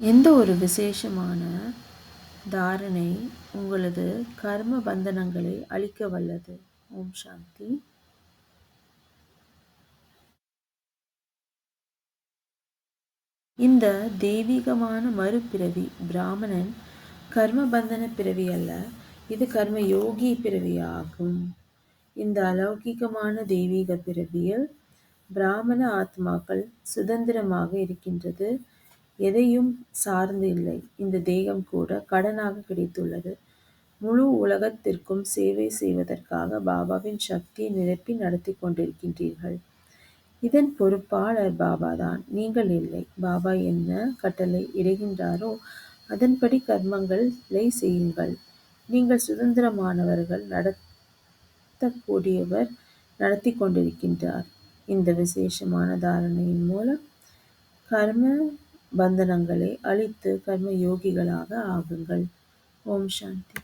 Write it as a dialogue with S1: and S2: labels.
S1: எந்த ஒரு விசேஷமான தாரணை உங்களது கர்ம பந்தனங்களை அழிக்க வல்லது. ஓம் சாந்தி. இந்த தெய்வீகமான மறுபிறவி பிராமணன் கர்ம பந்தன பிறவி அல்ல, இது கர்ம யோகி பிறவியாகும். இந்த அலௌகிகமான தெய்வீக பிறவியில் பிராமண ஆத்மாக்கள் சுதந்திரமாக இருக்கின்றது, எதையும் சார்ந்து இல்லை. இந்த தேகம் கூட கடனாக கிடைத்துள்ளது. முழு உலகத்திற்கும் சேவை செய்வதற்காக பாபாவின் சக்தியை நிரப்பி நடத்தி கொண்டிருக்கின்றீர்கள். இதன் பொறுப்பாளர் பாபா தான், நீங்கள் இல்லை. பாபா என்ன கட்டளை இடுகின்றாரோ அதன்படி கர்மங்களை செய்யுங்கள். நீங்கள் சுதந்திரமானவர்கள், நடத்தக்கூடியவர் நடத்தி கொண்டிருக்கின்றார். இந்த விசேஷமான தாரணையின் மூலம் கர்ம பந்தனங்களை அழித்து கர்ம யோகிகளாக ஆகுங்கள். ஓம் சாந்தி.